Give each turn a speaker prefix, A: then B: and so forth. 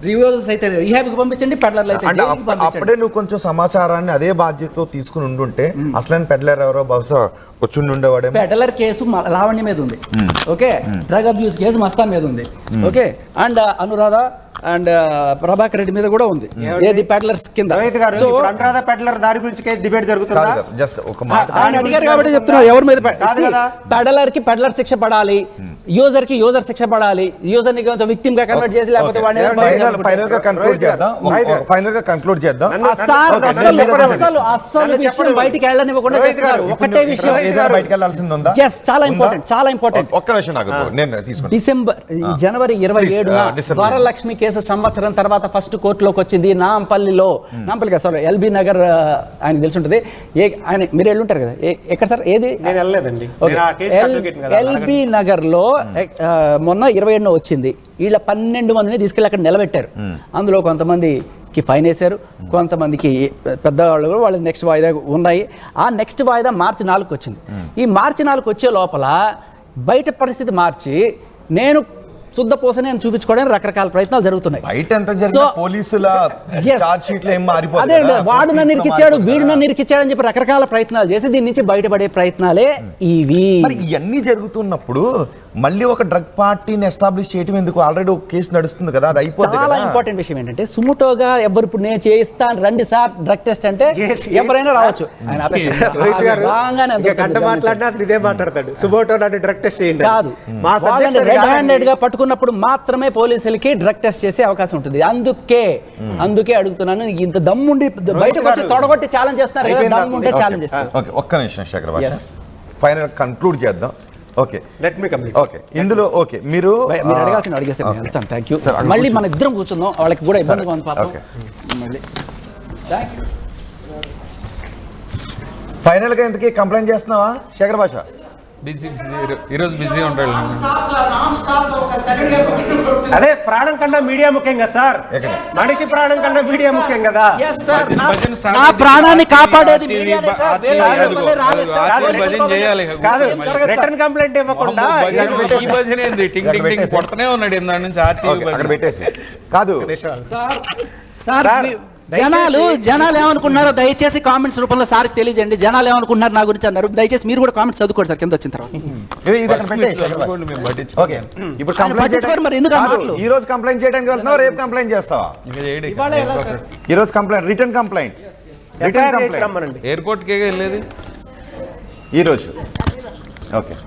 A: Reviewers అయితే రీహాబ్కి పంపించండి, పెడ్లర్లు అయితే
B: అంటే అప్పుడే నువ్వు కొంచెం సమాచారాన్ని అదే బాధ్యతతో తీసుకుని ఉండుంటే అసలు పెడ్లర్ ఎవరో బహుశా వచ్చి ఉండేవాడే.
A: పెడ్లర్ కేసు లావణ్య మీద ఉంది, okay. Drug abuse case Mastan మీద ఉంది, okay. And Anuradha and Prabhakar Reddy మీద కూడా ఉంది, ఏది పెడ్లర్స్ కింద.
C: అనురాధ పెడ్లర్ దాని గురించి డిబేట్ జరుగుతుంది.
B: జస్ట్ ఒక మాట
A: అడిగారు కాబట్టి చెప్తున్నా, ఎవరి మీద పెడ్లర్ కి పెడ్లర్ శిక్ష పడాలి, యూజర్ కి యూజర్ శిక్ష పడాలి. యూజర్ ని విక్టిమ్ గా కన్వర్ట్ చేసి లేకపోతే
B: ఫైనల్ గా కంక్లూడ్ చేద్దాం.
A: అస్సలు విషయం బయటికి వెళ్ళనివ్వకుండా చేస్తున్నారు. ఒకటే విషయం
B: బయటకు వెళ్ళాల్సింది ఉందా?
A: చాలా ఇంపార్టెంట్, చాలా ఇంపార్టెంట్.
B: ఒక్క నిమిషం నాకు నేను తీసుకుంటా.
A: డిసెంబర్ జనవరి 27న వరలక్ష్మి కేసు సంవత్సరం తర్వాత ఫస్ట్ కోర్టులోకి వచ్చింది. నాంపల్లిలో, నాంపల్లి కాదు సారీ, ఎల్బీ నగర్, ఆయన తెలిసి ఉంటుంది. ఆయన మీరు వెళ్ళుంటారు కదా, ఎక్కడ సార్? ఏది? ఎల్బీ నగర్ లో మొన్న 27న వచ్చింది. వీళ్ళ 12 మందిని తీసుకెళ్ళి అక్కడ నిలబెట్టారు. అందులో కొంతమందికి ఫైన్ వేశారు, కొంతమందికి పెద్దవాళ్ళు కూడా వాళ్ళ నెక్స్ట్ వాయిదా ఉన్నాయి. ఆ నెక్స్ట్ వాయిదా మార్చి 4కి వచ్చింది. ఈ మార్చి 4కి వచ్చే లోపల బయట పరిస్థితి మార్చి నేను శుద్ధపోస నేను చూపించుకోవడానికి రకరకాల ప్రయత్నాలు జరుగుతున్నాయి. అదే వాడు నన్ను ఇరికిచ్చాడు, వీడు నన్ను ఇరికిచ్చాడు అని చెప్పి రకరకాల ప్రయత్నాలు చేసి దీని నుంచి బయటపడే ప్రయత్నాలే ఇవి.
B: ఇవన్నీ జరుగుతున్నప్పుడు మళ్ళీ ఒక డ్రగ్ పార్టీని ఎస్టాబ్లిష్ చేయడం ఎందుకు? ఆల్రెడీ ఒక కేసు నడుస్తుంది కదా, అది అయిపోతుంది.
A: చాలా ఇంపార్టెంట్ విషయం ఏంటంటే సుముటోగా ఎవరు ఇప్పుడు నేను చేయిస్తాను రండి సార్ డ్రగ్ టెస్ట్ అంటే ఎవరైనా రావచ్చు. కాదు, రెడ్ హ్యాండెడ్ గా పట్టుకున్నప్పుడు మాత్రమే పోలీసులకి డ్రగ్ టెస్ట్ చేసే అవకాశం ఉంటుంది. అందుకే అడుగుతున్నాను, ఇంత దమ్ముండి బయటకు వచ్చి తొడగొట్టి ఛాలెంజ్ చేస్తున్నారు కదా, దమ్ముంటే ఛాలెంజ్ చేస్తారు.
B: ఒక్క నిమిషం శేఖర్ భాష, ఫైనల్ కంక్లూడ్ చేద్దాం. Okay, let me complete. Okay, ఇందులో ఓకే మీరు
A: అడగాల్సిన అడిగేస్తారు. Thank you. మళ్ళీ మన ఇద్దరం కూర్చుందాం, వాళ్ళకి కూడా ఇబ్బందిగా ఉంది పాపం. మళ్ళీ
B: ఫైనల్ గా ఇంతకీ కంప్లైంట్ చేస్తున్నావా శేఖర్ భాష?
D: ఈరోజు బిజీ ఉంటాడు.
C: అదే ప్రాణం కన్నా మీడియా ముఖ్యం కదా సార్, మనిషి ప్రాణం కన్నా మీడియా ముఖ్యం కదా.
A: నా ప్రాణాన్ని కాపాడేది
C: కాదు, రిటర్న్ కంప్లైంట్ ఇవ్వకుండా
D: ఈ భజన ఏంది? టింగ్ టింగ్ టింగ్ కొడుతూనే ఉన్నాడు ఇందాడి నుంచి.
B: అక్కడ పెట్టేసి కాదు
A: సార్, జనాలు ఏమనుకుంటున్నారో దయచేసి కామెంట్స్ రూపంలో సార్కి తెలియజేయండి. జనాలు ఏమనుకుంటున్నారు నా గురించి అన్నారు, దయచేసి మీరు కూడా కామెంట్స్ చదువుకోండి సార్ కింద వచ్చిన తర్వాత.
B: ఈ రోజు కంప్లైంట్ చేయడానికి వెళ్తున్నావు, రేపు కంప్లైంట్ చేస్తావా? ఈ రోజు కంప్లైంట్, రిటర్న్ కంప్లైంట్
D: ఎయిర్పోర్ట్కే వెళ్ళేది
B: ఈ రోజు. ఓకే.